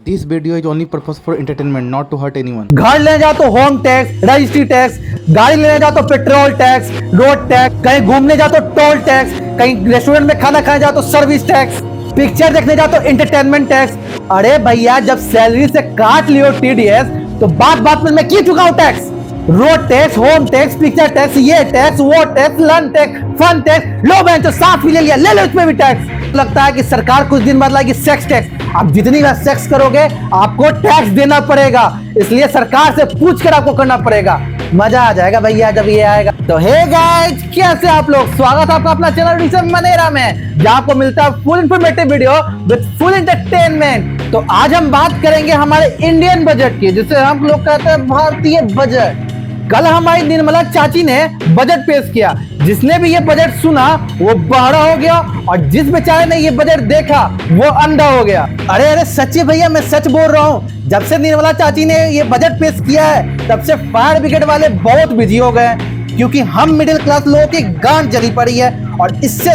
This video is only purpose for entertainment, not to hurt anyone. घर लेने जाओ तो होम टैक्स, रजिस्ट्री टैक्स, गाड़ी लेने जाओ तो पेट्रोल टैक्स, रोड टैक्स, कहीं घूमने जाओ तो टोल टैक्स, कहीं रेस्टोरेंट में खाना खाने जाओ तो सर्विस टैक्स, पिक्चर देखने जाओ तो एंटरटेनमेंट टैक्स। अरे भैया, जब सैलरी से काट लियो टीडीएस तो बात बात में मैं क्यों चुकाऊं tax? Road tax, home tax, picture tax, ये टैक्स, वो tax, lunch tax, fun tax, लो बेंच साथ भी ले लिया, ले लो इसमें भी टैक्स। लगता है कि सरकार कुछ दिन बाद लाएगी सेक्स टैक्स। आप जितनी बार सेक्स करोगे आपको टैक्स देना पड़ेगा, इसलिए सरकार से पूछ कर आपको करना पड़ेगा। मजा आ जाएगा भैया जब ये आएगा। तो हे गाइस, कैसे आप लोग? स्वागत है आपका अपना चैनल डिशन मनेरा में, जहां आपको मिलता है full informative video with full entertainment. तो आज हम बात करेंगे हमारे इंडियन बजट की, जिसे हम लोग कहते हैं भारतीय बजट। कल हमारी निर्मला चाची ने बजट पेश किया। जिसने भी ये बजट सुना वो बहरा हो गया, और जिस बेचारे ने ये बजट देखा वो अंधा हो गया। अरे अरे सच्ची भैया, मैं सच बोल रहा हूँ। जब से निर्मला चाची ने ये बजट पेश किया है तब से फायर ब्रिगेड वाले बहुत बिजी हो गए, क्योंकि हम मिडिल क्लास लोगों की गांठ जली पड़ी है। और इससे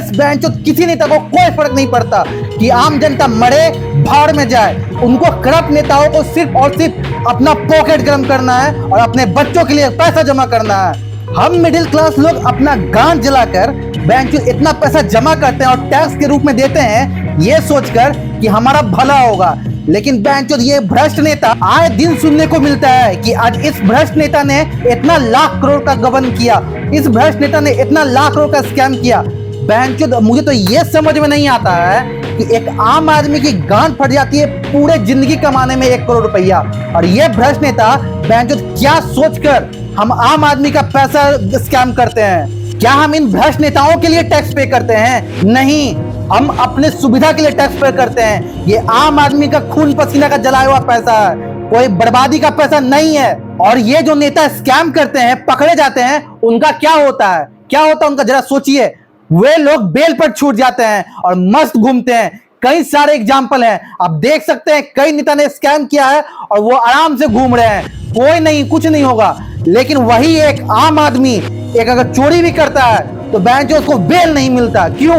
किसी नेता को कोई फर्क नहीं पड़ता कि आम जनता मरे भाड़ में जाए। उनको करप्ट नेताओं को सिर्फ और सिर्फ अपना पॉकेट गर्म करना है और अपने बच्चों के लिए पैसा जमा करना है। हम मिडिल क्लास लोग अपना गांठ जलाकर बैंक में इतना पैसा जमा करते हैं और टैक्स के रूप में देते हैं, ये सोचकर कि हमारा भला होगा। लेकिन बैंक ये भ्रष्ट नेता, आए दिन सुनने को मिलता है कि आज इस भ्रष्ट नेता ने इतना लाख करोड़ का गबन किया, इस भ्रष्ट नेता ने इतना लाख करोड़ का स्कैम किया। बैंक मुझे तो ये समझ में नहीं आता है कि एक आम आदमी की गांठ फट जाती है पूरे जिंदगी कमाने में 1 करोड़ रुपया, और ये भ्रष्ट नेता बैंक क्या सोचकर हम आम आदमी का पैसा स्कैम करते हैं? क्या हम इन भ्रष्ट नेताओं के लिए टैक्स पे करते हैं? नहीं, हम अपने सुविधा के लिए टैक्स पे करते हैं। ये आम आदमी का खून पसीना का जलाया हुआ पैसा है, कोई बर्बादी का पैसा नहीं है। और ये जो नेता स्कैम करते हैं, पकड़े जाते हैं, उनका क्या होता है? क्या होता है उनका? जरा सोचिए। वे लोग बेल पर छूट जाते हैं और मस्त घूमते हैं। कई सारे एग्जाम्पल हैं, आप देख सकते हैं। कई नेता ने स्कैम किया है और वो आराम से घूम रहे हैं, कोई नहीं, कुछ नहीं होगा। लेकिन वही एक आम आदमी एक अगर चोरी भी करता है तो बैंक उसको बेल नहीं मिलता। क्यों?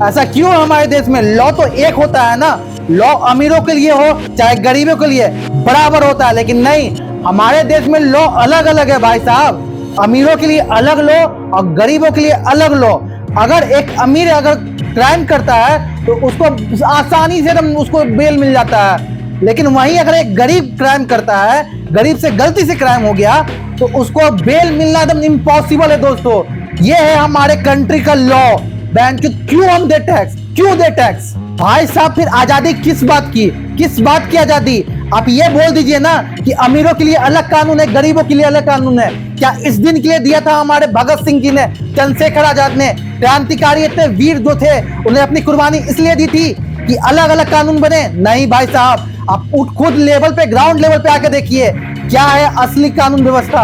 ऐसा क्यों? हमारे देश में लॉ तो एक होता है ना, लॉ अमीरों के लिए हो चाहे गरीबों के लिए बराबर होता है। लेकिन नहीं, हमारे देश में लॉ अलग अलग है भाई साहब। अमीरों के लिए अलग लॉ और गरीबों के लिए अलग लॉ। अगर एक अमीर अगर क्राइम करता है तो उसको आसानी से उसको बेल मिल जाता है, लेकिन वहीं अगर एक गरीब क्राइम करता है, गरीब से गलती से क्राइम हो गया, तो उसको बेल मिलना एकदम इम्पॉसिबल है दोस्तों। ये है हमारे कंट्री का लॉ। बैंक क्यों हम दे टैक्स? क्यों दे टैक्स भाई साहब? फिर आजादी किस बात की? किस बात की आजादी? आप ये बोल दीजिए ना कि अमीरों के लिए अलग कानून है, गरीबों के लिए अलग कानून है। क्या इस दिन के लिए दिया था हमारे भगत सिंह जी ने, चंद्रशेखर आजाद ने? क्रांतिकारी इतने वीर जो थे, उन्हें अपनी कुर्बानी इसलिए दी थी कि अलग अलग कानून बने? नहीं भाई साहब, आप खुद लेवल पे, ग्राउंड लेवल पे आके देखिए क्या है असली कानून व्यवस्था।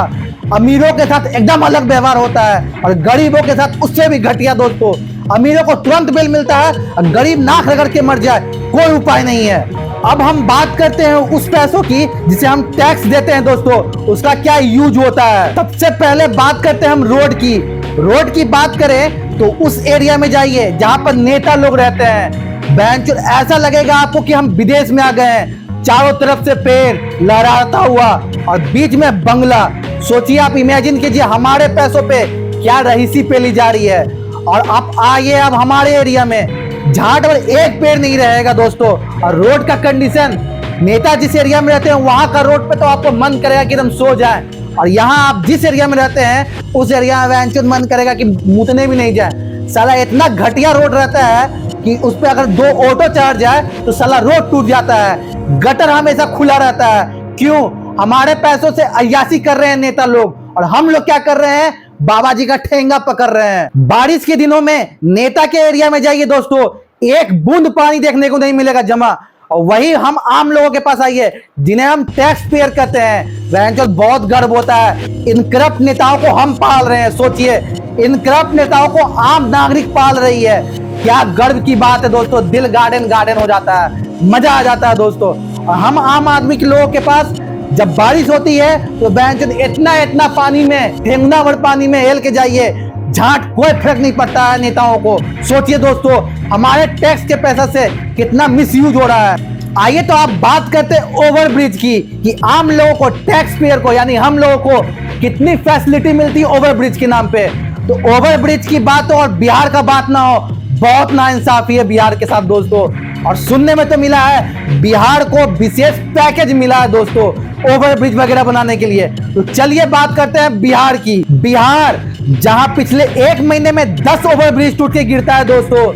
अमीरों के साथ एकदम अलग व्यवहार होता है और गरीबों के साथ उससे भी घटिया दोस्तों। अमीरों को तुरंत बेल मिलता है और गरीब नाक रगड़ के मर जाए, कोई उपाय नहीं है। अब हम बात करते हैं उस पैसों की जिसे हम टैक्स देते हैं दोस्तों, उसका क्या यूज होता है। सबसे पहले बात करते हैं हम रोड की। रोड की बात करें तो उस एरिया में जाइए जहां पर नेता लोग रहते हैं। बैंक ऐसा लगेगा आपको कि हम विदेश में आ गए हैं। चारों तरफ से पेड़ लहराता हुआ और बीच में बंगला। सोचिए, आप इमेजिन कीजिए हमारे पैसों पे क्या रहीसी पेली जा रही है। और आप आइए अब हमारे एरिया में, जहां पर एक पेड़ नहीं रहेगा दोस्तों। और रोड का कंडीशन, नेता जिस एरिया में रहते हैं वहां का रोड पे तो आपको मन करेगा कि एकदम सो जाए, और यहाँ आप जिस एरिया में रहते हैं उस एरिया में मन करेगा कि मुतने भी नहीं जाए। साला इतना घटिया रोड रहता है कि उस पे अगर 2 ऑटो चढ़ जाए तो साला रोड टूट जाता है। गटर हमेशा खुला रहता है। क्यों? हमारे पैसों से अय्यासी कर रहे हैं नेता लोग, और हम लोग क्या कर रहे हैं? बाबा जी का ठेंगा पकड़ रहे हैं। बारिश के दिनों में नेता के एरिया में जाइए दोस्तों, एक बूंद पानी देखने को नहीं मिलेगा जमा। और वही हम आम लोगों के पास आइए जिन्हें हम टैक्स पेयर करते हैं, वह बहुत गर्व होता है। इन करप्ट नेताओं को हम पाल रहे हैं। सोचिए, इन करप्ट नेताओं को आम नागरिक पाल रही है। क्या गर्व की बात है दोस्तों। दिल गार्डन गार्डन हो जाता है, मजा आ जाता है दोस्तों। और हम आम आदमी के लोगों के पास जब बारिश होती है तो बैंक इतना इतना पानी में, ठेंगना भर पानी में हेल के जाइए, झाट कोई फर्क नहीं पड़ता है नेताओं को। सोचिए दोस्तों, हमारे टैक्स के पैसा से कितना मिसयूज हो रहा है। आइए तो आप बात करते हैं ओवरब्रिज की कि आम लोगों को, टैक्स पेयर को, यानी हम लोगों को कितनी फैसिलिटी मिलती है ओवरब्रिज के नाम पे। तो ओवरब्रिज की बात हो और बिहार का बात ना हो, बहुत नाइंसाफी है बिहार के साथ दोस्तों। और सुनने में तो मिला है बिहार को विशेष पैकेज मिला है दोस्तों ओवरब्रिज वगैरह बनाने के लिए। तो चलिए बात करते हैं बिहार की। बिहार जहां पिछले 1 महीने में 10 ओवरब्रिज टूट के गिरता है दोस्तों।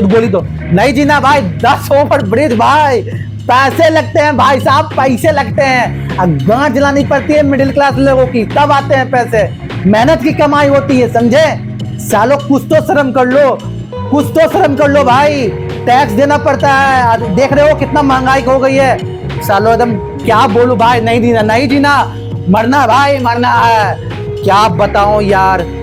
गोली तो नहीं जीना भाई, 10 ओवरब्रिज भाई, पैसे लगते हैं भाई साहब, पैसे लगते हैं। गांठ जलानी पड़ती है मिडिल क्लास लोगों की, तब आते हैं पैसे। मेहनत की कमाई होती है, समझे सालों। कुछ तो शर्म कर लो, कुछ तो शर्म कर लो भाई। टैक्स देना पड़ता है, देख रहे हो कितना महंगाई हो गई है सालों। एकदम क्या बोलूं भाई, नहीं जीना, नहीं जीना, मरना भाई, मरना है। क्या बताऊं यार,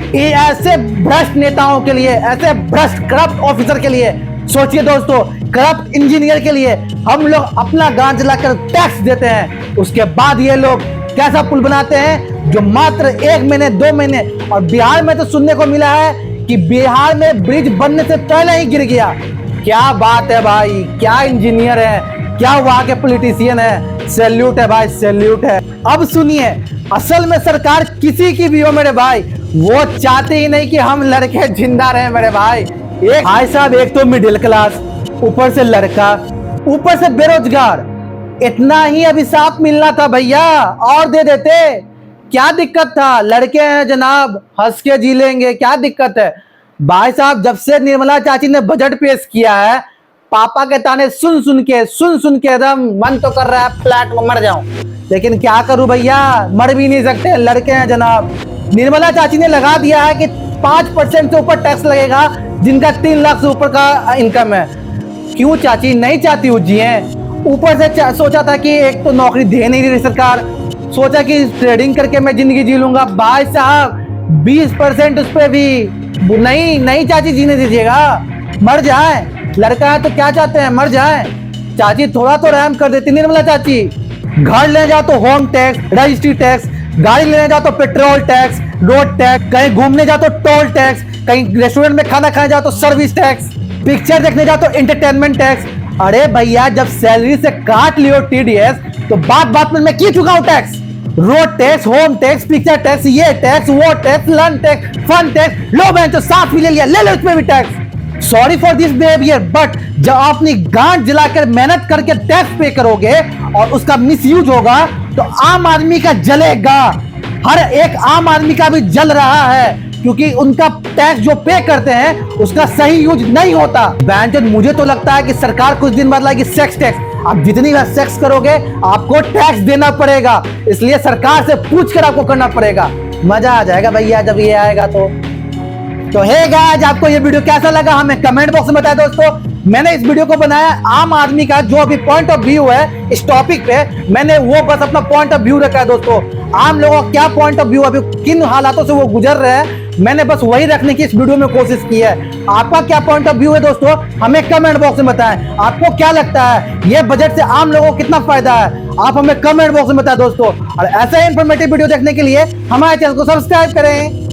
ये ऐसे भ्रष्ट नेताओं के लिए, ऐसे भ्रष्ट करप्ट ऑफिसर के लिए, सोचिए दोस्तों, करप्ट इंजीनियर के लिए हम लोग अपना गांठ जलाकर टैक्स देते हैं। उसके बाद ये लोग कैसा पुल बनाते हैं जो मात्र 1 महीने 2 महीने। और बिहार में तो सुनने को मिला है कि बिहार में ब्रिज बनने से पहले ही गिर गया। क्या बात है भाई, क्या इंजीनियर है, क्या वहां के पॉलिटिशियन है। सैल्यूट है भाई, सैल्यूट है। अब सुनिए, असल में सरकार किसी की भी हो मेरे भाई, वो चाहते ही नहीं कि हम लड़के जिंदा रहे मेरे भाई। एक भाई साहब, एक तो मिडिल क्लास, ऊपर से लड़का, ऊपर से बेरोजगार, इतना ही अभिशाप मिलना था भैया, और दे देते। क्या दिक्कत था, लड़के हैं जनाब, हंस के जी लेंगे, क्या दिक्कत है भाई साहब। जब से निर्मला चाची ने बजट पेश किया है, पापा के ताने सुन सुन के एकदम मन तो कर रहा है फ्लैट में मर जाऊं, लेकिन क्या करूं भैया, मर भी नहीं सकते, लड़के हैं जनाब। निर्मला चाची ने लगा दिया है कि 5% से ऊपर टैक्स लगेगा जिनका 3 लाख से ऊपर का इनकम है। क्यों चाची, नहीं चाहती हो जिए। ऊपर से सोचा था कि एक तो नौकरी दे नहीं रही सरकार, सोचा कि ट्रेडिंग करके मैं जिंदगी जी लूंगा। भाई साहब 20% उस पर भी नहीं चाची जीने दीजिएगा, मर जाए। लड़का है तो क्या चाहते हैं, मर जाए। चाची थोड़ा तो रहम कर देती निर्मला चाची। घर लेने जाओ तो होम टैक्स, रजिस्ट्री टैक्स, गाड़ी लेने जाओ तो पेट्रोल टैक्स, रोड टैक्स, कहीं घूमने जाओ तो टोल टैक्स, कहीं रेस्टोरेंट में खाना खाने जाओ तो सर्विस टैक्स, पिक्चर देखने जाओ तो एंटरटेनमेंट टैक्स। अरे भैया, जब सैलरी से काट लियो टीडीएस, तो बात में मैं क्यों चुकाऊं tax. Road tax, home tax, picture tax, ये टैक्स, वो tax, lunch tax, fun tax, लो बैंक तो साथ भी ले लिया, ले लो इसमें भी tax. Sorry for this behaviour, but जब आप अपनी गांठ जलाकर मेहनत करके टैक्स पे करोगे और उसका मिसयूज होगा तो आम आदमी का जलेगा। हर एक आम आदमी का भी जल रहा है, क्योंकि उनका टैक्स जो पे करते हैं उसका सही यूज नहीं होता। बैंचन, मुझे तो लगता है कि सरकार कुछ दिन बाद लाएगी सेक्स टैक्स। आप जितनी बार सेक्स करोगे आपको टैक्स देना पड़ेगा, इसलिए सरकार से पूछकर आपको करना पड़ेगा। मजा आ जाएगा भैया जब ये आएगा तो हे गाइस, आपको ये वीडियो कैसा लगा हमें कमेंट बॉक्स में बताएं दोस्तों। मैंने इस वीडियो को बनाया आम आदमी का जो भी पॉइंट ऑफ व्यू है इस टॉपिक पे, मैंने वो बस अपना पॉइंट ऑफ व्यू रखा है दोस्तों। आम लोगों का क्या पॉइंट ऑफ व्यू, अभी किन हालातों से वो गुजर रहे हैं, मैंने बस वही रखने की इस वीडियो में कोशिश की है। आपका क्या पॉइंट ऑफ व्यू है दोस्तों, हमें कमेंट बॉक्स में बताएं। आपको क्या लगता है ये बजट से आम लोगों को कितना फायदा है, आप हमें कमेंट बॉक्स में बताएं दोस्तों। और ऐसा ही इंफॉर्मेटिव वीडियो देखने के लिए हमारे चैनल को सब्सक्राइब करें।